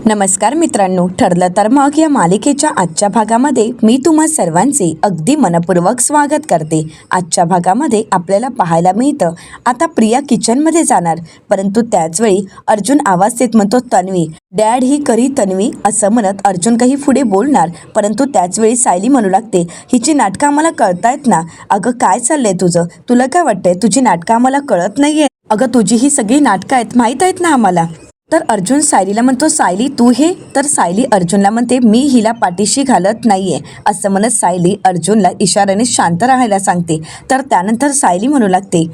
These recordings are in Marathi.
नमस्कार मित्रांनो, ठरलं तर मग या मालिकेच्या आजच्या भागामध्ये मी तुम्हा सर्वांचे अगदी मनपूर्वक स्वागत करते। आजच्या भागामध्ये आपल्याला पाहायला मिळतं आता प्रिया किचनमध्ये जाणार, परंतु त्याचवेळी अर्जुन आवाज देत म्हणतो, तन्वी डॅड ही करी तन्वी असं म्हणत अर्जुन काही पुढे बोलणार, परंतु त्याचवेळी सायली म्हणू लागते, हिची नाटकं आम्हाला कळतायत ना। अगं काय चाललंय तुझं? तुला काय वाटतंय तुझी नाटकं आम्हाला कळत नाहीये? अगं तुझी ही सगळी नाटकं आहेत, माहीत आहेत ना आम्हाला। तर अर्जुन सायलीला म्हणतो, सायली तू हे? तर सायली अर्जुनला म्हणते, मी हिला पाठीशी घालत नाहीये असं म्हणत सायली अर्जुनला इशाऱ्याने शांत राहायला सांगते। तर त्यानंतर सायली म्हणू लागते,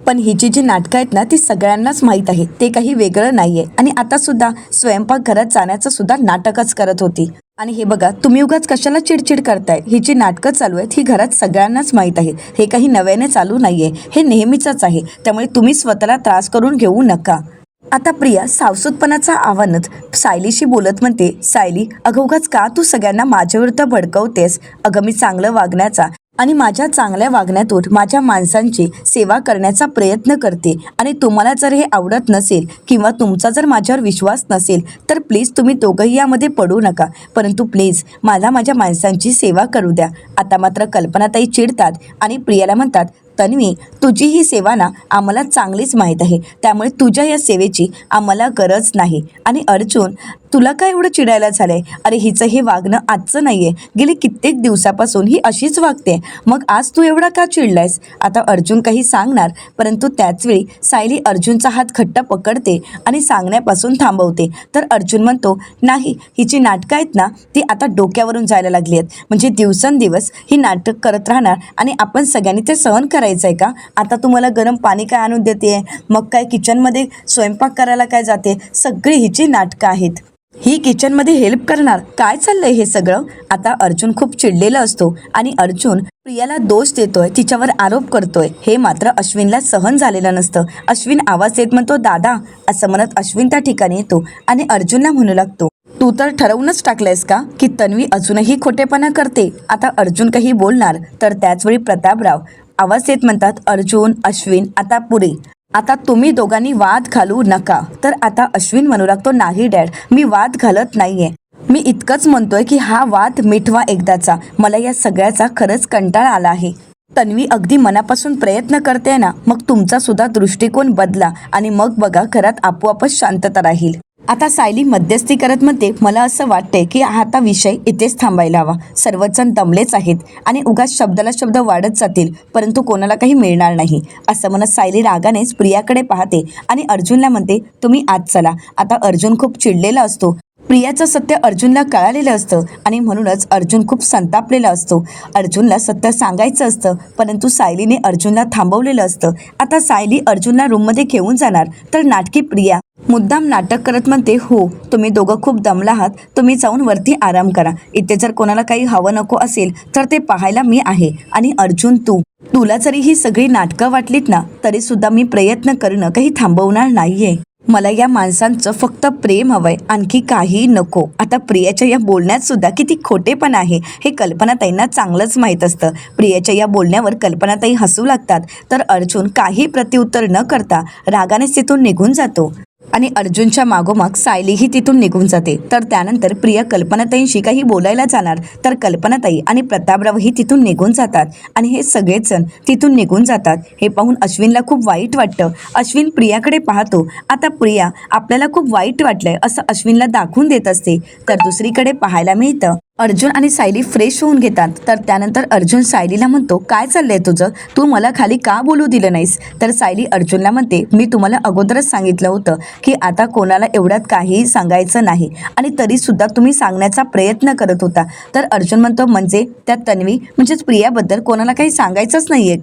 पण हिची जी नाटकं आहेत ना ती सगळ्यांनाच माहीत आहे, ते काही वेगळं नाहीये। आणि आता सुद्धा स्वयंपाकघरात जाण्याचं सुद्धा नाटकच करत होती। आणि हे बघा, तुम्ही उगाच कशाला चिडचिड करताय? हिची नाटकं चालू आहेत, ही घरात सगळ्यांनाच माहीत आहे, हे काही नव्याने चालू नाहीये, हे नेहमीचंच आहे, त्यामुळे तुम्ही स्वतःला त्रास करून घेऊ नका। आता प्रिया सावसूतपणाचा आव्हानच सायलीशी बोलत म्हणते, सायली अगं उगाच का तू सगळ्यांना माझ्याविरुद्ध भडकवतेस? अगं मी चांगलं वागण्याचा आणि माझ्या चांगल्या वागण्यातून माझ्या माणसांची सेवा करण्याचा प्रयत्न करते, आणि तुम्हाला जर हे आवडत नसेल किंवा तुमचा जर माझ्यावर विश्वास नसेल तर प्लीज तुम्ही दोघंही यामध्ये पडू नका, परंतु प्लीज मला माझ्या माणसांची सेवा करू द्या। आता मात्र कल्पनाताई चिडतात आणि प्रियाला म्हणतात, तन्वी तुझी ही सेवा ना आम्हाला चांगलीच माहीत आहे, त्यामुळे तुझ्या या सेवेची आम्हाला गरज नाही। आणि अर्जुन तुला काय एवढं चिडायला झालंय? अरे हिचं हे वागणं आजचं नाहीये, गेली कित्येक दिवसापासून ही अशीच वागते, मग आज तू एवढा का चिडलायस? आता अर्जुन काही सांगणार, परंतु त्याचवेळी सायली अर्जुनचा हात घट्ट पकडते आणि सांगण्यापासून थांबवते। तर अर्जुन म्हणतो, नाही हिची नाटकं आहेत ना ती आता डोक्यावरून जायला लागली आहेत, म्हणजे दिवसेंदिवस ही नाटक करत राहणार आणि आपण सगळ्यांनी ते सहन करायचं आहे का? आता तुम्हाला गरम पाणी काय आणून देते, मग काय किचनमध्ये स्वयंपाक करायला काय जाते, सगळी हिची नाटकं आहेत। ही किचनमध्ये हेल्प करणार, काय चाललंय हे सगळं? आता अर्जुन खूप चिडलेला असतो आणि अर्जुन प्रियाला दोष देतोय, तिच्यावर आरोप करतोय, हे मात्र अश्विनला सहन झालेलं नसतं। अश्विन आवाज देत म्हणतो, दादा असं म्हणत अश्विन त्या ठिकाणी येतो आणि अर्जुनला म्हणू लागतो, तू तर ठरवूनच टाकलंयस का की तन्वी अजूनही खोटेपणा करते? आता अर्जुन काही बोलणार, तर त्याचवेळी प्रतापराव आवाज देत म्हणतात, अर्जुन अश्विन आता पुढे आता तुम्ही दोघांनी वाद घालू नका। तर आता अश्विन म्हणू लागतो, नाही डॅड मी वाद घालत नाहीये, मी इतकंच म्हणतोय की हा वाद मिटवा एकदाचा, मला या सगळ्याचा खरंच कंटाळा आला आहे। तन्वी अगदी मनापासून प्रयत्न करते ना, मग तुमचा सुद्धा दृष्टिकोन बदला आणि मग बघा घरात आपोआपच शांतता राहील। आता सायली मध्यस्थी करत म्हणते, मला असं वाटतंय की आता विषय इथेच थांबायला हवा, सर्वजण दमलेच आहेत आणि उगाच शब्दाला शब्द वाढत जातील, परंतु कोणाला काही मिळणार नाही असं म्हणत सायली रागानेच प्रियाकडे पाहते आणि अर्जुनला म्हणते, तुम्ही आज चला। आता अर्जुन खूप चिडलेला असतो, प्रियाचं सत्य अर्जुनला कळालेलं असतं आणि म्हणूनच अर्जुन खूप संतापलेला असतो। अर्जुनला सत्य सांगायचं असतं, परंतु सायलीने अर्जुनला थांबवलेलं असतं। आता सायली अर्जुनला रूममध्ये घेऊन जाणार, तर नाटकी प्रिया मुद्दाम नाटक करत म्हणते, हो तुम्ही दोघं खूप दमला आहात, तुम्ही जाऊन वरती आराम करा, इथे जर कोणाला काही हवं नको असेल तर ते पाहायला मी आहे। आणि अर्जुन तुला जरी ही सगळी नाटकं वाटलीत ना तरी सुद्धा मी प्रयत्न करणं काही थांबवणार नाहीये, मला या माणसांचं फक्त प्रेम हवंय, आणखी काही नको। आता प्रियाच्या या बोलण्यात सुद्धा किती खोटेपण आहे हे कल्पनाताईंना चांगलंच माहीत असतं। प्रियाच्या या बोलण्यावर कल्पनाताई हसू लागतात, तर अर्जुन काही प्रत्युत्तर न करता रागानेच तिथून निघून जातो आणि अर्जुनच्या मागोमाग सायलीही तिथून निघून जाते। तर त्यानंतर प्रिया कल्पनाताईंशी काही बोलायला जाणार, तर कल्पनाताई आणि प्रतापरावही तिथून निघून जातात आणि हे सगळेच जण तिथून निघून जातात। हे पाहून अश्विनला खूप वाईट वाटतं। अश्विन प्रियाकडे पाहतो, आता प्रिया आपल्याला खूप वाईट वाटलंय असं अश्विनला दाखवून देत असते। तर दुसरीकडे पाहायला मिळतं अर्जुन आणि सायली फ्रेश होऊन घेतात, तर त्यानंतर अर्जुन सायलीला म्हणतो, काय चाललंय तुझं? तू मला खाली का बोलू दिलं नाहीस? तर सायली अर्जुनला म्हणते, मी तुम्हाला अगोदरच सांगितलं होतं की आता कोणाला एवढ्यात काहीही सांगायचं नाही, आणि तरी सुद्धा तुम्ही सांगण्याचा प्रयत्न करत होता। तर अर्जुन म्हणतो, म्हणजे त्या तन्वी म्हणजेच प्रियाबद्दल कोणाला काही सांगायचंच नाहीये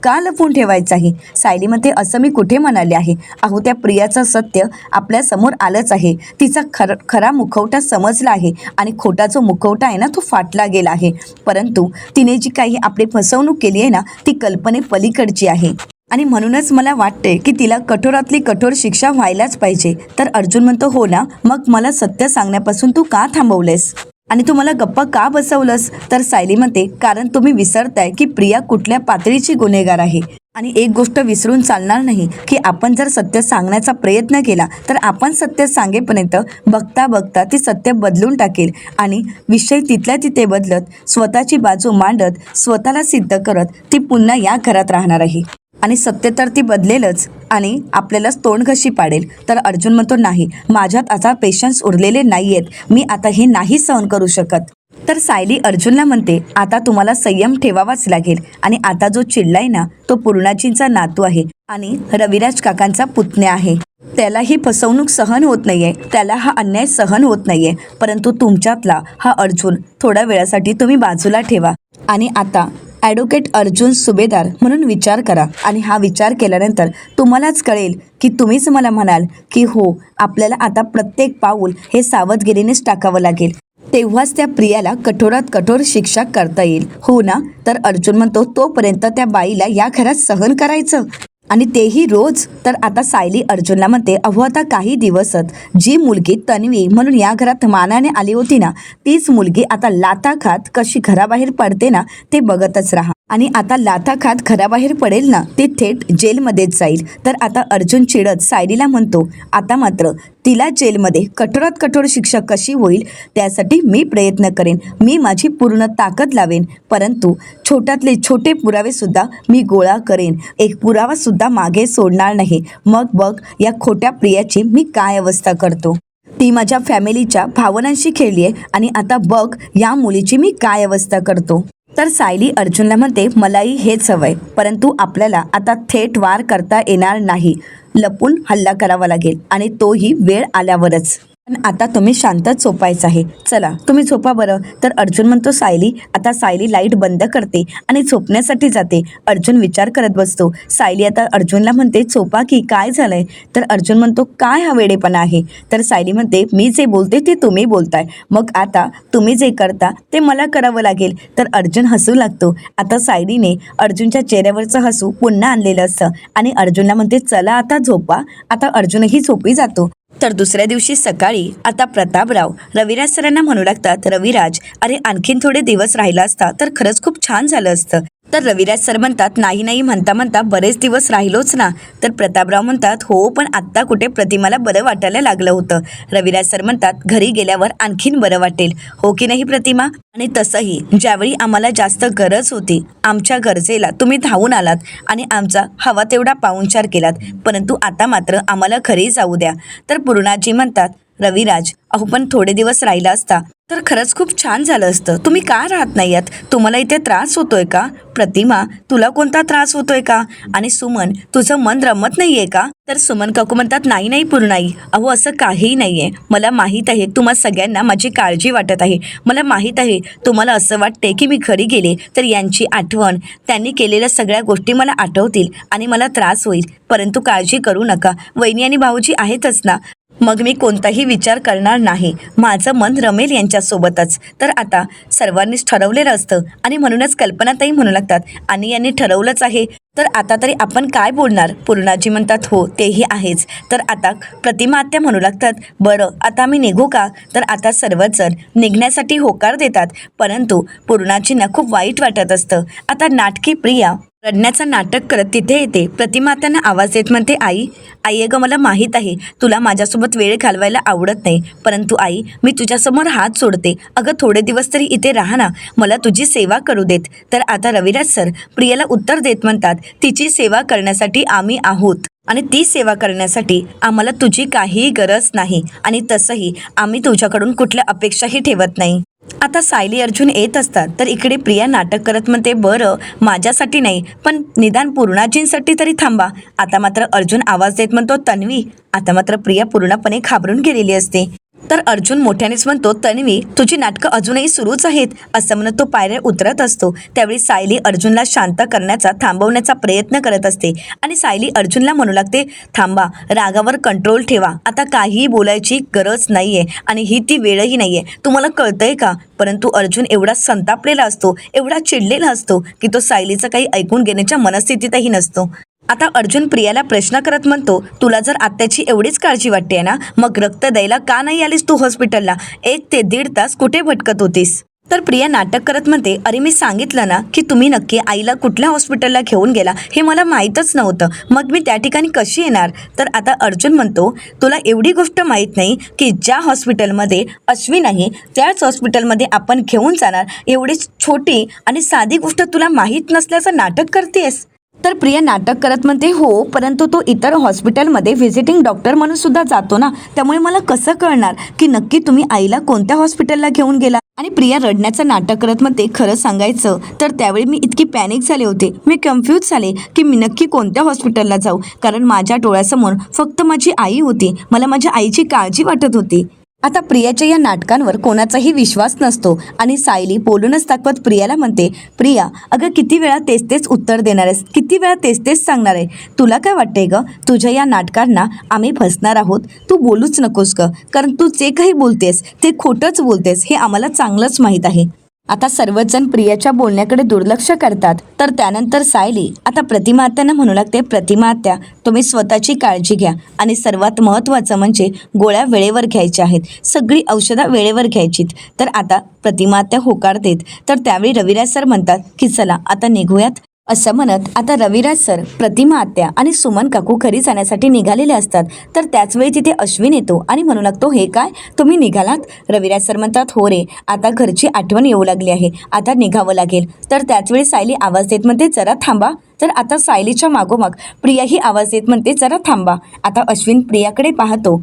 का लपवून ठेवायचं आहे? सायली म्हणते, असं मी कुठे म्हणाले आहे? अहो त्या प्रियाचं सत्य आपल्या समोर आलंच आहे, तिचा खरा मुखवटा समजला आहे आणि खोटा जो मुखवटा आहे ना तो फाटला गेला आहे, परंतु तिने जी काही आपली फसवणूक केली आहे ना ती कल्पने पलीकडची आहे, आणि म्हणूनच मला वाटते की तिला कठोरातली कठोर शिक्षा व्हायलाच पाहिजे। तर अर्जुन म्हणतो, हो ना, मग मला सत्य सांगण्यापासून तू का थांबवलेस आणि तू मला गप्पा का बसवलंस? तर सायली म्हणते, कारण तुम्ही विसरताय की प्रिया कुठल्या पातळीची गुन्हेगार आहे। आणि एक गोष्ट विसरून चालणार नाही की आपण जर सत्य सांगण्याचा प्रयत्न केला तर आपण सत्य सांगेपर्यंत बघता बघता ती सत्य बदलून टाकेल आणि विषय तिथल्या तिथे बदलत स्वतःची बाजू मांडत स्वतःला सिद्ध करत ती पुन्हा या घरात राहणार आहे. आणि सत्य तर ती बदलेलच आणि आपल्यालाच तोंड कशी पाडेल. तर अर्जुन म्हणतो, नाही, माझ्यात आता पेशन्स उरलेले नाही आहेत, मी आता हे नाही सहन करू शकत. तर सायली अर्जुनला म्हणते, आता तुम्हाला संयम ठेवावाच लागेल. आणि आता जो चिडलाय ना तो पूर्णाजींचा नातू आहे आणि रविराज काकांचा पुतण्या आहे. त्याला ही फसवणूक सहन होत नाहीये, त्याला हा अन्याय सहन होत नाहीये. परंतु तुमच्यातला हा अर्जुन थोड्या वेळासाठी तुम्ही बाजूला ठेवा आणि आता ॲडव्होकेट अर्जुन सुभेदार म्हणून विचार करा. आणि हा विचार केल्यानंतर तुम्हालाच कळेल की तुम्हीच मला म्हणाल की हो, आपल्याला आता प्रत्येक पाऊल हे सावधगिरीनेच टाकावं लागेल, तेव्हाच त्या प्रियाला कठोरात कठोर शिक्षा करता येईल, हो ना. तर अर्जुन म्हणतो, तोपर्यंत त्या बाईला या घरात सहन करायचं आणि तेही रोज. तर आता सायली अर्जुनला म्हणते, अहो आता काही दिवसच जी मुलगी तन्वी म्हणून या घरात मानाने आली होती ना, तीच मुलगी आता लाथा खात कशी घराबाहेर पडते ना ते बघतच राहा. आणि आता लाथा खात घराबाहेर पडेल ना ती थेट जेलमध्येच जाईल. तर आता अर्जुन चिडत सायलीला म्हणतो, आता मात्र तिला जेलमध्ये कठोरात कठोर शिक्षा कशी होईल त्यासाठी मी प्रयत्न करेन, मी माझी पूर्ण ताकद लावेन. परंतु छोट्यातले छोटे पुरावे सुद्धा मी गोळा करेन, एक पुरावा सुद्धा मागे सोडणार नाही. मग बघ या खोट्या प्रियाची मी काय अवस्था करतो. ती माझ्या फॅमिलीच्या भावनांशी खेळली आहे आणि आता बघ या मुलीची मी काय अवस्था करतो. तर सायली अर्जुनला म्हणते, मलाही हेच हवंय, परंतु आपल्याला आता थेट वार करता येणार नाही, लपून हल्ला करावा लागेल आणि तोही वेळ आल्यावरच. पण आता तुम्ही शांतच झोपायचं आहे, चला तुम्ही झोपा बरं. तर अर्जुन म्हणतो सायली. आता सायली लाईट बंद करते आणि झोपण्यासाठी जाते. अर्जुन विचार करत बसतो. सायली आता अर्जुनला म्हणते, झोपा की, काय झालंय. तर अर्जुन म्हणतो, काय हा वेडेपणा आहे. तर सायली म्हणते, मी जे बोलते ते तुम्ही बोलताय, मग आता तुम्ही जे करता ते मला करावं लागेल. तर अर्जुन हसू लागतो. आता सायलीने अर्जुनच्या चेहऱ्यावरचं हसू पुन्हा आणलेलं असतं आणि अर्जुनला म्हणते, चला आता झोपा. आता अर्जुनही झोपी जातो. तर दुसऱ्या दिवशी सकाळी आता प्रतापराव रविराज सरांना म्हणू लागतात, रविराज, अरे आणखीन थोडे दिवस राहिला असता तर खरंच खूप छान झालं असतं. तर रविराज सर म्हणतात, नाही नाही म्हणता म्हणता बरेच दिवस राहिलोच ना. तर प्रतापराव म्हणतात, हो पण आत्ता कुठे प्रतिमाला बरं वाटायला लागलं होतं. रविराज सर म्हणतात, घरी गेल्यावर आणखीन बरं वाटेल, हो की नाही प्रतिमा. आणि तसंही ज्यावेळी आम्हाला जास्त गरज होती आमच्या गरजेला तुम्ही धावून आलात आणि आमचा हवा तेवढा पाहुणचार केलात, परंतु आता मात्र आम्हाला घरी जाऊ द्या. तर पूर्णाजी म्हणतात, रविराज, अहो पण थोडे दिवस राहिला असता तर खरंच खूप छान झालं असतं. तुम्ही का राहत नाही आहात, तुम्हाला इथे त्रास होतोय का. प्रतिमा, तुला कोणता त्रास होतोय का. आणि सुमन, तुझं मन रमत नाहीये का. तर सुमन काकू म्हणतात, नाही नाही पूर्णाई, अहो असं काहीही नाहीये, मला माहीत आहे तुम्हा सगळ्यांना माझी काळजी वाटत आहे, मला माहीत आहे तुम्हाला असं वाटते की मी घरी गेले तर यांची आठवण, त्यांनी केलेल्या सगळ्या गोष्टी मला आठवतील आणि मला त्रास होईल. परंतु काळजी करू नका, वहिनी आणि भाऊजी आहेतच ना, मग मी कोणताही विचार करणार नाही, माझं मन रमेल यांच्यासोबतच. तर आता सर्वांनीच ठरवलेलं असतं आणि म्हणूनच कल्पनाताई म्हणू लागतात, आणि यांनी ठरवलंच आहे तर आता तरी आपण काय बोलणार. पूर्णाजी म्हणतात, हो तेही आहेच. तर आता प्रतिमा आत्या म्हणू लागतात, बरं आता मी निघू का. तर आता सर्वच जण निघण्यासाठी होकार देतात, परंतु पूर्णाजींना खूप वाईट वाटत असतं. आता नाटकी प्रिया रडण्याचं नाटक करत तिथे येते. प्रतिमा त्यांना आवाज देत म्हणते, आई आई अगं, मला माहीत आहे तुला माझ्यासोबत वेळ घालवायला आवडत नाही, परंतु आई मी तुझ्यासमोर हात जोडते, अगं थोडे दिवस तरी इथे राहा ना, मला तुझी सेवा करू देत. तर आता रविराज सर प्रियाला उत्तर देत म्हणतात, तिची सेवा करण्यासाठी आम्ही आहोत आणि ती सेवा करण्यासाठी आम्हाला तुझी काहीही गरज नाही आणि तसंही आम्ही तुझ्याकडून कुठल्या अपेक्षाही ठेवत नाही. आता सायली अर्जुन येत असतात तर इकडे प्रिया नाटक करत म्हणते, बरं माझ्यासाठी नाही पण निदान पूर्णाजींसाठी तरी थांबा. आता मात्र अर्जुन आवाज देत म्हणतो, तन्वी. आता मात्र प्रिया पूर्णपणे घाबरून गेलेली असते. तर अर्जुन मोठ्यानेच म्हणतो, तन्वी तुझी नाटकं अजूनही सुरूच आहेत, असं म्हणत तो पायऱ्या उतरत असतो. त्यावेळी सायली अर्जुनला शांत करण्याचा, थांबवण्याचा प्रयत्न करत असते आणि सायली अर्जुनला म्हणू लागते, थांबा, रागावर कंट्रोल ठेवा, आता काहीही बोलायची गरज नाहीये आणि ही ती वेळही नाहीये, तुम्हाला कळतंय का. परंतु अर्जुन एवढा संतापलेला असतो, एवढा चिडलेला असतो की तो सायलीचं काही ऐकून घेण्याच्या मनस्थितीतही नसतो. आता अर्जुन प्रियाला प्रश्न करत म्हणतो, तुला जर आत्याची एवढीच काळजी वाटते ना, मग रक्त द्यायला का नाही आलीस तू हॉस्पिटलला, 1 ते 1.5 तास कुठे भटकत होतीस. तर प्रिया नाटक करत म्हणते, अरे मी सांगितलं ना की तुम्ही नक्की आईला कुठल्या हॉस्पिटलला घेऊन गेला हे मला माहीतच नव्हतं, मग मी त्या ठिकाणी कशी येणार. तर आता अर्जुन म्हणतो, तुला एवढी गोष्ट माहीत नाही की ज्या हॉस्पिटलमध्ये अश्विन आहे त्याच हॉस्पिटलमध्ये आपण घेऊन जाणार, एवढी छोटी आणि साधी गोष्ट तुला माहीत नसल्याचं नाटक करतेस. तर प्रिया नाटक करत म्हणते, हो परंतु तो इतर हॉस्पिटलमध्ये व्हिजिटिंग डॉक्टर म्हणून सुद्धा जातो ना, त्यामुळे मला कसं कळणार की नक्की तुम्ही आईला कोणत्या हॉस्पिटलला घेऊन गेला. आणि प्रिया रडण्याचं नाटक करत म्हणते, खरं सांगायचं तर त्यावेळी मी इतकी पॅनिक झाले होते, मी कन्फ्यूज झाले की मी नक्की कोणत्या हॉस्पिटलला जाऊ, कारण माझ्या डोळ्यासमोर फक्त माझी आई होती, मला माझ्या आईची काळजी वाटत होती. आता प्रियाच्या या नाटकांवर कोणाचाही विश्वास नसतो आणि सायली बोलूनच दाखवत प्रियाला म्हणते, प्रिया अगं किती वेळा तेच तेच उत्तर देणार आहेस, किती वेळा तेच तेच सांगणार आहे, तुला काय वाटतंय ग, तुझ्या या नाटकांना आम्ही फसणार आहोत, तू बोलूच नकोस ग, कारण तू जे काही बोलतेस ते खोटंच बोलतेस हे आम्हाला चांगलंच माहीत आहे. आता सर्वच जण प्रियाच्या बोलण्याकडे दुर्लक्ष करतात. तर त्यानंतर सायली आता प्रतिमा आत्यांना म्हणू लागते, प्रतिमा आत्या तुम्ही स्वतःची काळजी घ्या आणि सर्वात महत्त्वाचं म्हणजे गोळ्या वेळेवर घ्यायच्या आहेत, सगळी औषधं वेळेवर घ्यायचीत. तर आता प्रतिमा आत्या होकार देत. तर त्यावेळी रविराज सर म्हणतात की चला आता निघूयात. असं म्हणत आता रविराज सर, प्रतिमा आत्या आणि सुमन काकू घरी जाण्यासाठी निघालेले असतात. तर त्याचवेळी तिथे अश्विन येतो आणि म्हणू लागतो, हे काय तुम्ही निघालात. रविराज सर म्हणतात, हो रे, आता घरची आठवण येऊ लागली आहे, आता निघावं लागेल. तर त्याचवेळी सायली आवाज देत म्हणते, जरा थांबा. तर आता सायलीच्या मागोमाग प्रियाही आवाज देत म्हणते, जरा थांबा. आता अश्विन प्रियाकडे पाहतो.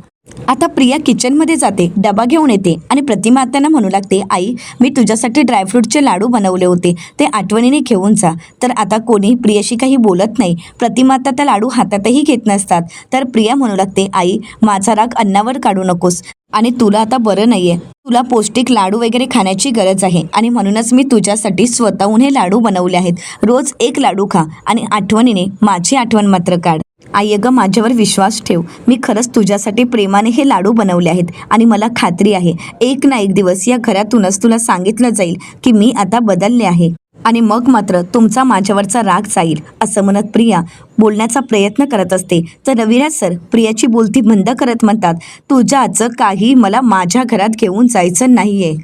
आता प्रिया किचनमध्ये जाते, डबा घेऊन येते आणि प्रतिमा आत्यांना म्हणू लागते, आई मी तुझ्यासाठी ड्रायफ्रूटचे लाडू बनवले होते, ते आठवणीने घेऊन जा. तर आता कोणी प्रियाशी काही बोलत नाही, प्रतिमा आत्या त्या लाडू हातातही घेत नसतात. तर प्रिया म्हणू लागते, आई माझा राग अन्नावर काढू नकोस आणि तुला आता बरं नाहीये, तुला पौष्टिक लाडू वगैरे खाण्याची गरज आहे आणि म्हणूनच मी तुझ्यासाठी स्वतःहून हे लाडू बनवले आहेत. रोज एक लाडू खा आणि आठवणीने माझी आठवण मात्र काढ. आई अगं माझ्यावर विश्वास ठेव, मी खरंच तुझ्यासाठी प्रेमाने हे लाडू बनवले आहेत आणि मला खात्री आहे एक ना एक दिवस या घरातूनच तुला सांगितलं जाईल की मी आता बदलले आहे आणि मग मात्र तुमचा माझ्यावरचा राग जाईल. असं म्हणत प्रिया बोलण्याचा प्रयत्न करत असते. तर रविराज सर प्रियाची बोलती बंद करत म्हणतात, तुझ्याचं काही मला माझ्या घरात घेऊन जायचं नाहीये.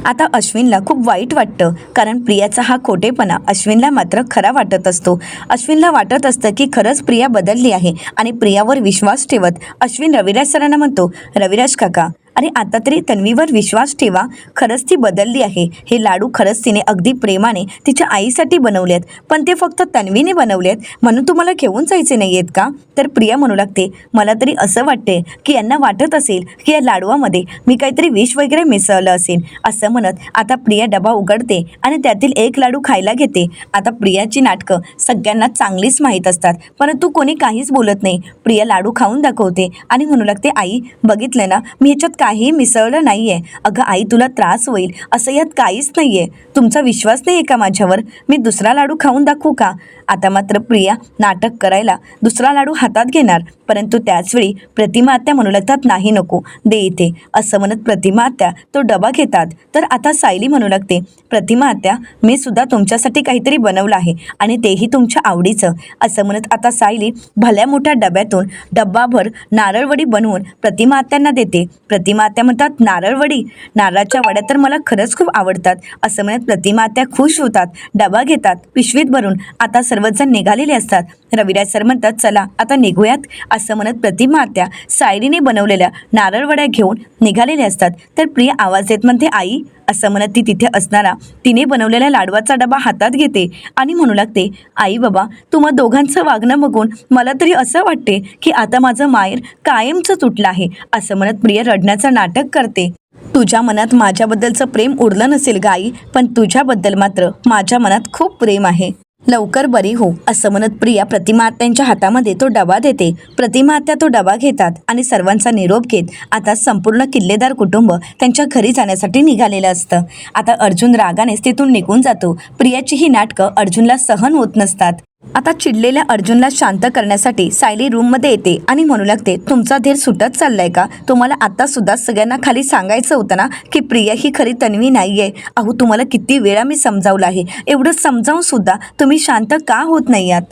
आता अश्विनला खूप वाईट वाटतं, कारण प्रियाचा हा खोटेपणा अश्विनला मात्र खरा वाटत असतो. अश्विनला वाटत असतं की खरंच प्रिया बदलली आहे आणि प्रियावर विश्वास ठेवत अश्विन रविराज सरांना म्हणतो, रविराज काका अरे आता तरी तन्वीवर विश्वास ठेवा, खरंच ती बदलली आहे, हे लाडू खरंच तिने अगदी प्रेमाने तिच्या आईसाठी बनवले आहेत, पण ते फक्त तन्वीने बनवले आहेत म्हणून तुम्हाला घेऊन जायचे नाही आहेत का. तर प्रिया म्हणू लागते, मला तरी असं वाटते की यांना वाटत असेल की या लाडवामध्ये मी काहीतरी विष वगैरे मिसळलं असेल. असं म्हणत आता प्रिया डबा उघडते आणि त्यातील एक लाडू खायला घेते. आता प्रियाची नाटकं सगळ्यांना चांगलीच माहीत असतात, परंतु कोणी काहीच बोलत नाही. प्रिया लाडू खाऊन दाखवते आणि म्हणू लागते, आई बघितलं ना, मी ह्याच्यात काही मिसळलं नाहीये. अगं आई तुला त्रास होईल असं यात काहीच नाहीये, तुमचा विश्वास नाही आहे का माझ्यावर, मी दुसरा लाडू खाऊन दाखवू का. आता मात्र प्रिया नाटक करायला दुसरा लाडू हातात घेणार, परंतु त्याचवेळी प्रतिमा आत्या म्हणू लागतात, नाही नको दे इथे. असं म्हणत प्रतिमा आत्या तो डबा घेतात. तर आता सायली म्हणू लागते, प्रतिमा आत्या मी सुद्धा तुमच्यासाठी काहीतरी बनवलं आहे आणि तेही तुमच्या आवडीचं. असं म्हणत आता सायली भल्या मोठ्या डब्यातून डब्बाभर नारळवडी बनवून प्रतिमा आत्यांना देते. प्रतिमा आत्या म्हणतात, नारळवडी, नारळाच्या वड्या तर मला खरंच खूप आवडतात. असं म्हणत प्रतिमा आत्या खुश होतात, डबा घेतात, पिशवीत भरून आता सर्वजण निघालेले असतात. रविराज सर म्हणतात, चला आता निघूयात. असं म्हणत प्रतिमा आत्या सायलीने बनवलेल्या नारळवड्या घेऊन निघालेले असतात. तर प्रिया आवाज देत म्हणते, आई. असं म्हणत ती तिथे असणारा तिने बनवलेल्या लाडवाचा डबा हातात घेते आणि म्हणू लागते, आई बाबा तुम्हा दोघांचं वागणं बघून मला तरी असं वाटते की आता माझं माहेर कायमचं तुटलं आहे. असं म्हणत प्रिया रडण्याचं नाटक करते. तुझ्या मनात माझ्याबद्दलचं प्रेम उरलं नसेल ग आई, पण तुझ्याबद्दल मात्र माझ्या मनात खूप प्रेम आहे, लवकर बरी हो. असं म्हणत प्रिया प्रतिमा आत्यांच्या हातामध्ये तो डबा देते. प्रतिमा आत्या तो डबा घेतात आणि सर्वांचा निरोप घेत आता संपूर्ण किल्लेदार कुटुंब त्यांच्या घरी जाण्यासाठी निघालेलं असतं. आता अर्जुन रागानेच तिथून निघून जातो. प्रियाची ही नाटकं अर्जुनला सहन होत नसतात. आता चिडलेल्या अर्जुनला शांत करण्यासाठी सायली रूममध्ये येते आणि म्हणू लागते, तुमचा धीर सुटत चाललाय का, तुम्हाला आता सुद्धा सगळ्यांना खाली सांगायचं होतं ना की प्रिया ही खरी तन्वी नाहीये. अहो तुम्हाला किती वेळा मी समजावलं आहे, एवढं समजावून सुद्धा तुम्ही शांत का होत नाही आहात.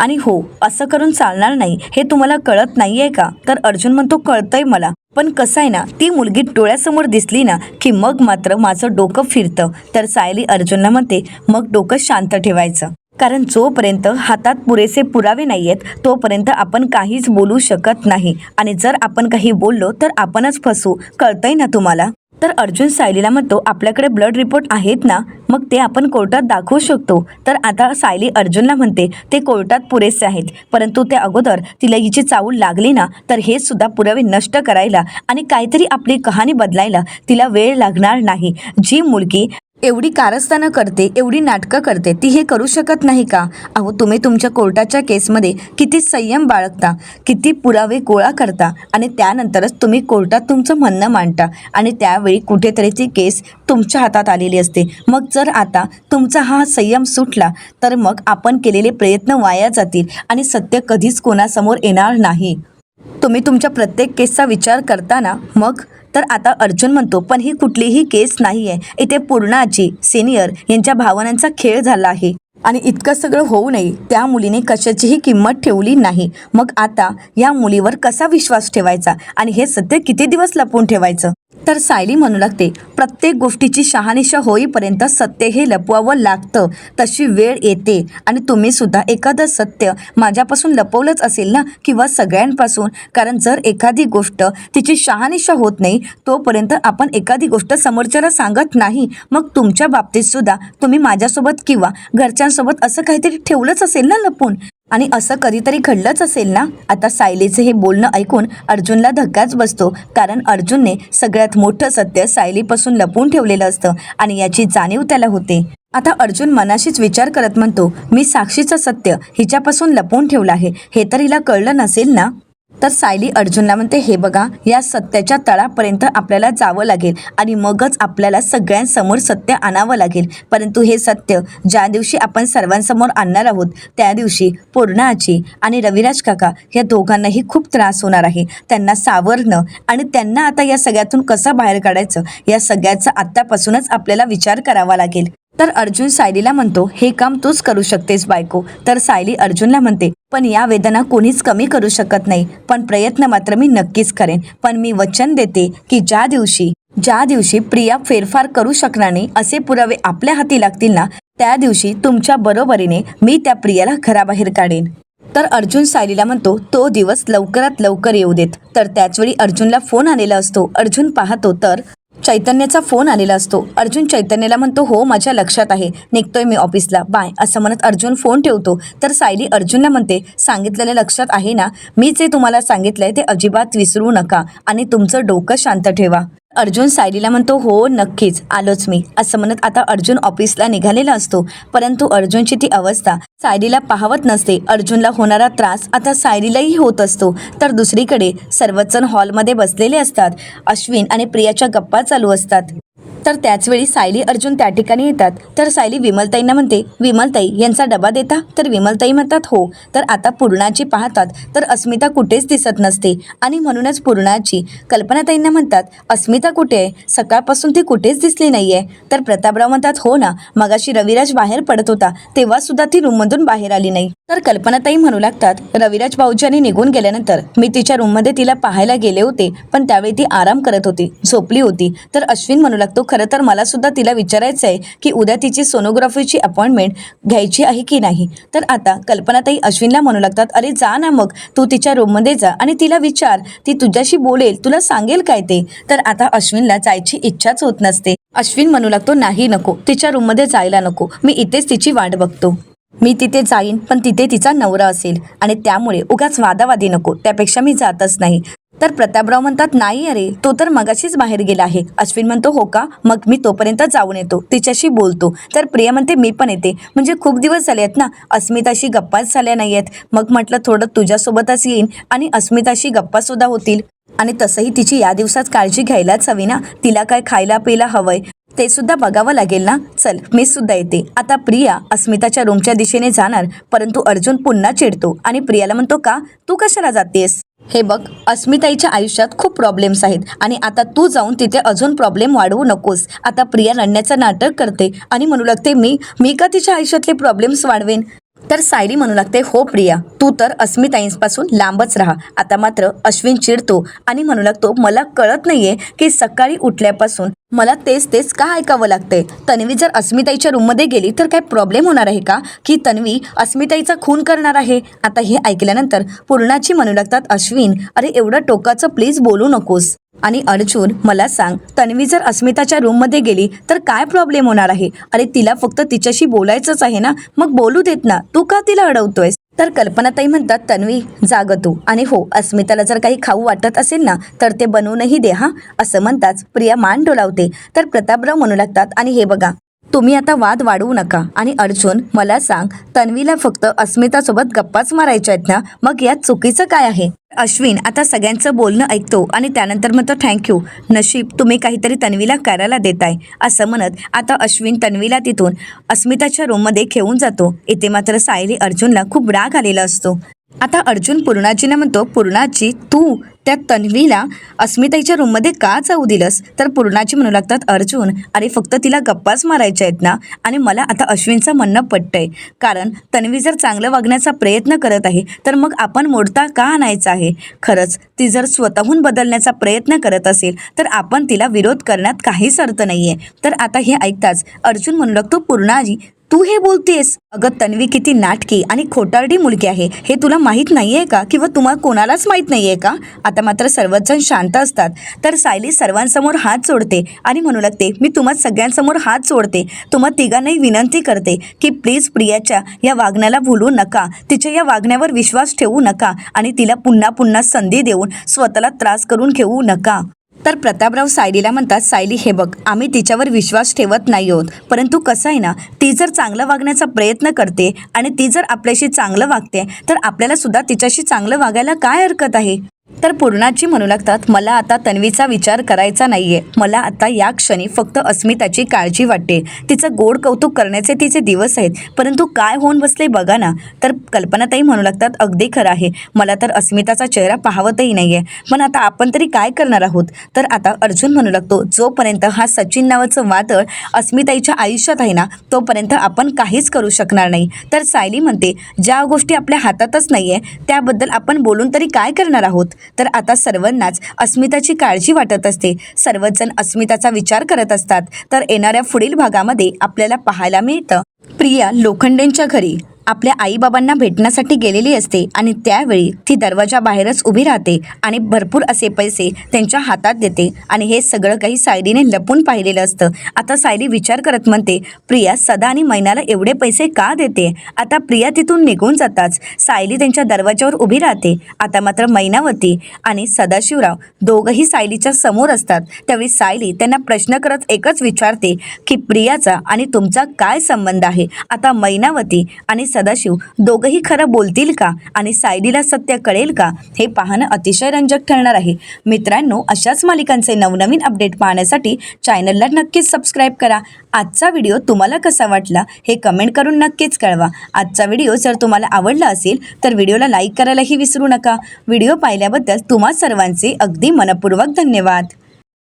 आणि हो, असं करून चालणार नाही हे तुम्हाला कळत नाहीये का? तर अर्जुन म्हणतो कळतंय मला, पण कसं आहे ना, ती मुलगी डोळ्यासमोर दिसली ना की मग मात्र माझं डोकं फिरतं. तर सायली अर्जुनला म्हणते मग डोकं शांत ठेवायचं, कारण जोपर्यंत हातात पुरेसे पुरावे नाही आहेत तोपर्यंत आपण काहीच बोलू शकत नाही, आणि जर आपण काही बोललो तर आपणच फसू. कळतंय ना तुम्हाला? तर अर्जुन सायलीला म्हणतो आपल्याकडे ब्लड रिपोर्ट आहेत ना, मग ते आपण कोर्टात दाखवू शकतो. तर आता सायली अर्जुनला म्हणते ते कोर्टात पुरेसे आहेत, परंतु त्या अगोदर तिला हिची चावल लागली ना तर हे सुद्धा पुरावे नष्ट करायला आणि काहीतरी आपली कहाणी बदलायला तिला वेळ लागणार नाही. जी मुलगी एवढी कारस्थानं करते, एवढी नाटकं करते, ती हे करू शकत नाही का? अहो, तुम्ही तुमच्या कोर्टाच्या केसमध्ये किती संयम बाळगता, किती पुरावे गोळा करता, आणि त्यानंतरच तुम्ही कोर्टात तुमचं म्हणणं मांडता, आणि त्यावेळी कुठेतरी ती केस तुमच्या हातात आलेली असते. मग जर आता तुमचा हा संयम सुटला तर मग आपण केलेले प्रयत्न वाया जातील आणि सत्य कधीच कोणासमोर येणार नाही. तुम्ही तुमच्या प्रत्येक केसचा विचार करताना मग. तर आता अर्जुन म्हणतो पण ही कुठलीही केस नाही आहे, इथे पूर्णाची सिनियर यांच्या भावनांचा खेळ झाला आहे, आणि इतकं सगळं होऊ नये त्या मुलीने कशाचीही किंमत ठेवली नाही. मग आता या मुलीवर कसा विश्वास ठेवायचा आणि हे सत्य किती दिवस लपवून ठेवायचं? तर सायली म्हणू लागते प्रत्येक गोष्टीची शहानिशा होईपर्यंत सत्य हे लपवावं लागतं, तशी वेळ येते. आणि तुम्ही सुद्धा एखादं सत्य माझ्यापासून लपवलंच असेल ना, किंवा सगळ्यांपासून, कारण जर एखादी गोष्ट तिची शहानिशा होत नाही तोपर्यंत आपण एखादी गोष्ट समोरच्याला सांगत नाही. मग तुमच्या बाबतीत सुद्धा तुम्ही माझ्यासोबत किंवा घरच्यांसोबत असं काहीतरी ठेवलंच असेल ना लपून, आणि असं कधीतरी घडलंच असेल ना. आता सायलीचे हे बोलणं ऐकून अर्जुनला धक्काच बसतो, कारण अर्जुनने सगळ्यात मोठं सत्य सायलीपासून लपवून ठेवलेलं असतं आणि याची जाणीव त्याला होते. आता अर्जुन मनाशीच विचार करत म्हणतो मी साक्षीचं सत्य हिच्यापासून लपवून ठेवलं आहे, हे तर हिला कळलं नसेल ना. तर सायली अर्जुनला म्हणते हे बघा, या सत्याच्या तळापर्यंत आपल्याला जावं लागेल आणि मगच आपल्याला सगळ्यांसमोर सत्य आणावं लागेल. परंतु हे सत्य ज्या दिवशी आपण सर्वांसमोर आणणार आहोत त्या दिवशी पूर्णाची आणि रविराज काका या दोघांनाही खूप त्रास होणार आहे. त्यांना सावरणं आणि त्यांना आता या सगळ्यातून कसं बाहेर काढायचं या सगळ्याचा आत्तापासूनच आपल्याला विचार करावा लागेल. तर अर्जुन सायलीला म्हणतो हे काम तूच करू शकतेस बायको. तर सायली अर्जुनला म्हणते पण या वेदना कोणीच कमी करू शकत नाही, पण प्रयत्न मात्र मी नक्कीच करेन. पण मी वचन देते की ज्या दिवशी प्रिया फेरफार करू शकणार नाही असे पुरावे आपल्या हाती लागतील ना, त्या दिवशी तुमच्या बरोबरीने मी त्या प्रियाला घराबाहेर काढेन. तर अर्जुन सायलीला म्हणतो तो दिवस लवकरात लवकर येऊ देत. तर त्याचवेळी अर्जुनला फोन आलेला असतो. अर्जुन पाहतो तर चैतन्याचा फोन आलेला असतो. अर्जुन चैतन्याला म्हणतो हो माझ्या लक्षात आहे, निघतोय मी ऑफिसला, बाय, असं म्हणत अर्जुन फोन ठेवतो. तर सायली अर्जुनला म्हणते सांगितलेलं लक्षात आहे ना, मी जे तुम्हाला सांगितलंय ते अजिबात विसरू नका आणि तुमचं डोकं शांत ठेवा. अर्जुन सायलीला म्हणतो हो नक्कीच, आलोच मी, असं म्हणत आता अर्जुन ऑफिसला निघालेला असतो. परंतु अर्जुनची ती अवस्था सायलीला पाहवत नसते. अर्जुनला होणारा त्रास आता सायलीलाही होत असतो. तर दुसरीकडे सर्वजण हॉलमध्ये बसलेले असतात. अश्विन आणि प्रियाच्या गप्पा चालू असतात. तर त्याचवेळी सायली अर्जुन त्या ठिकाणी येतात. तर सायली विमलताईंना म्हणते विमलताई यांचा डबा देता. तर विमलताई म्हणतात हो. तर आता पूर्णाची पाहतात तर अस्मिता कुठेच दिसत नसते, आणि म्हणूनच पूर्णाची कल्पनाताईंना म्हणतात अस्मिता कुठे आहे, सकाळपासून ती कुठेच दिसली नाहीये. तर प्रतापराव म्हणतात हो ना, मगाशी रविराज बाहेर पडत होता तेव्हा सुद्धा ती रूममधून बाहेर आली नाही. तर कल्पनाताई म्हणू लागतात रविराज भाऊजांनी निघून गेल्यानंतर मी तिच्या रूममध्ये तिला पाहायला गेले होते, पण त्यावेळी ती आराम करत होती, झोपली होती. तर अश्विन म्हणू लागतो खरं तर मला सुद्धा तिला विचारायचं आहे की उद्या तिची सोनोग्राफीची अपॉइंटमेंट घ्यायची आहे की नाही. तर आता कल्पनाताई अश्विनला म्हणू लागतात अरे जा ना, मग तू तिच्या रूममध्ये जा आणि तिला विचार, ती तुझ्याशी बोलेल, तुला सांगेल काय ते. तर आता अश्विनला जायची इच्छाच होत नसते. अश्विन म्हणू लागतो नाही नको, तिच्या रूममध्ये जायला नको, मी इथेच तिची वाट बघतो. मी तिथे जाईन पण तिथे तिचा नवरा असेल आणि त्यामुळे उगाच वादावादी नको, त्यापेक्षा मी जातच नाही. तर प्रतापराव म्हणतात नाही अरे तो तर मगाशीच बाहेर गेला आहे. अश्विन म्हणतो हो का, मग मी तोपर्यंत जाऊन येतो, तिच्याशी बोलतो. तर प्रिया म्हणते मी पण येते, म्हणजे खूप दिवस झाले आहेत ना, अस्मिताशी गप्पाच झाल्या नाही आहेत. मग म्हटलं थोडं तुझ्यासोबतच येईन आणि अस्मिताशी गप्पासुद्धा होतील, आणि तसंही तिची या दिवसात काळजी घ्यायलाच हवी ना, तिला काय खायला प्यायला हवंय ते सुद्धा बघावं लागेल ना. चल मी सुद्धा येते. आता प्रिया अस्मिताच्या रूमच्या दिशेने जाणार, परंतु अर्जुन पुन्हा चिडतो आणि प्रियाला म्हणतो का तू कशाला जातेस, हे बघ अस्मिताईच्या आयुष्यात खूप प्रॉब्लेम्स आहेत आणि आता तू जाऊन तिथे अजून प्रॉब्लेम वाढवू नकोस. आता प्रिया रडण्याचं नाटक करते आणि म्हणू लागते मी का तिच्या आयुष्यातले प्रॉब्लेम्स वाढवेन. तर सायली म्हणू लागते, हो प्रिया, तू तर अस्मिताईंपासून लांबच राहा. आता मात्र अश्विन चिडतो आणि म्हणू लागतो, मला कळत नाहीये की सकाळी उठल्यापासून मला तेच तेच का ऐकावं लागतंय. तन्वी जर अस्मिताईच्या रूममध्ये गेली तर काय प्रॉब्लेम होणार आहे का, की तन्वी अस्मिताईचा खून करणार आहे. आता हे ऐकल्यानंतर पूर्णाची म्हणू लागतात, अश्विन अरे एवढं टोकाचं प्लीज बोलू नकोस. आणि अर्जुन मला सांग, तन्वी जर अस्मिताच्या रूममध्ये गेली तर काय प्रॉब्लेम होणार आहे. अरे तिला फक्त तिच्याशी बोलायचंच आहे ना, मग बोलू देत ना, तू का तिला अडवतोयस. तर कल्पनाताई म्हणतात, तन्वी जाग तू, आणि हो अस्मिताला जर काही खाऊ वाटत असेल ना तर ते बनवूनही दे हा. असं म्हणताच प्रिया मान डोलावते. तर प्रतापराव म्हणू लागतात, आणि हे बघा तुम्ही आता वाद वाढवू नका. आणि अर्जुन मला सांग, तन्वीला फक्त अस्मितासोबत गप्पाच मारायच्या आहेत ना, मग यात चुकीचं काय आहे. अश्विन आता सगळ्यांचं बोलणं ऐकतो आणि त्यानंतर म्हणतो, थँक्यू नशीब तुम्ही काहीतरी तन्वीला करायला देताय. असं म्हणत आता अश्विन तन्वीला तिथून अस्मिताच्या रूममध्ये घेऊन जातो. इथे मात्र सायली अर्जुनला खूप राग आलेला असतो. आता अर्जुन पूर्णाजीला म्हणतो, पूर्णाजी तू त्या तन्वीला अस्मिताईच्या रूममध्ये का जाऊ दिलंस. तर पूर्णाजी म्हणू लागतात, अर्जुन अरे फक्त तिला गप्पाच मारायच्या आहेत ना. आणि मला आता अश्विनचं म्हणणं पटतंय, कारण तन्वी जर चांगलं वागण्याचा प्रयत्न करत आहे तर मग आपण मोडता का आणायचा आहे. खरंच ती जर स्वतःहून बदलण्याचा प्रयत्न करत असेल तर आपण तिला विरोध करण्यात काहीच अर्थ नाही आहे. तर आता हे ऐकताच अर्जुन म्हणू लागतो, पूर्णाजी तू हे बोलतेस. अगं तन्वी किती नाटकी आणि खोटारडी मुलगी आहे हे तुला माहीत नाहीये का, किंवा तुम्हाला कोणालाच माहीत नाहीये का. आता मात्र सर्वच जण शांत असतात. तर सायली सर्वांसमोर हात जोडते आणि म्हणू लागते, मी तुम्हा सगळ्यांसमोर हात जोडते, तुम्हा तिघांनाही विनंती करते की प्लीज प्रियाच्या या वागण्याला भुलू नका, तिच्या या वागण्यावर विश्वास ठेवू नका आणि तिला पुन्हा पुन्हा संधी देऊन स्वतःला त्रास करून घेऊ नका. तर प्रतापराव सायलीला म्हणतात, सायली हे बघ आम्ही तिच्यावर विश्वास ठेवत नाही आहोत, परंतु कसं आहे ना, ती जर चांगलं वागण्याचा प्रयत्न करते आणि ती जर आपल्याशी चांगलं वागते तर आपल्याला सुद्धा तिच्याशी चांगलं वागायला काय हरकत आहे. तर पूर्णाची म्हणू लागतात, मला आता तन्वीचा विचार करायचा नाहीये, मला आता या क्षणी फक्त अस्मिताची काळजी वाटते. तिचं गोड कौतुक करण्याचे तिचे दिवस आहेत, परंतु काय होऊन बसले बघा ना. तर कल्पनाताई म्हणू लागतात, अगदी खरं आहे, मला तर अस्मिताचा चेहरा पाहवतही नाहीये, पण आता आपण तरी काय करणार आहोत. तर आता अर्जुन म्हणू लागतो, जोपर्यंत हा सचिन नावाचं वादळ अस्मिताईच्या आयुष्यात आहे ना तोपर्यंत आपण काहीच करू शकणार नाही. तर सायली म्हणते, ज्या गोष्टी आपल्या हातातच नाहीये त्याबद्दल आपण बोलून तरी काय करणार आहोत. तर आता सर्वांनाच अस्मिताची काळजी वाटत असते, सर्वच जण अस्मिताचा विचार करत असतात. तर येणाऱ्या पुढील भागामध्ये आपल्याला पाहायला मिळतं, प्रिया लोखंडेंच्या घरी आपल्या आईबाबांना भेटण्यासाठी गेलेली असते आणि त्यावेळी ती दरवाजाबाहेरच उभी राहते आणि भरपूर असे पैसे त्यांच्या हातात देते आणि हे सगळं काही सायलीने लपून पाहिलेलं असतं. आता सायली विचार करत म्हणते, प्रिया सदा आणि मैनाला एवढे पैसे का देते. आता प्रिया तिथून निघून जाताच सायली त्यांच्या दरवाजावर उभी राहते. आता मात्र मैनावती आणि सदाशिवराव दोघंही सायलीच्या समोर असतात. त्यावेळी सायली त्यांना प्रश्न करत एकच विचारते की प्रियाचा आणि तुमचा काय संबंध आहे. आता मैनावती आणि सदाशिव दोघंही खरं बोलतील का आणि सायलीला सत्य कळेल का, हे पाहणं अतिशय रंजक ठरणार आहे. मित्रांनो, अशाच मालिकांचे नवनवीन अपडेट पाहण्यासाठी चॅनलला नक्कीच सबस्क्राईब करा. आजचा व्हिडिओ तुम्हाला कसा वाटला हे कमेंट करून नक्कीच कळवा. आजचा व्हिडिओ जर तुम्हाला आवडला असेल तर व्हिडिओला लाईक करायलाही विसरू नका. व्हिडिओ पाहिल्याबद्दल तुम्हा सर्वांचे अगदी मनपूर्वक धन्यवाद.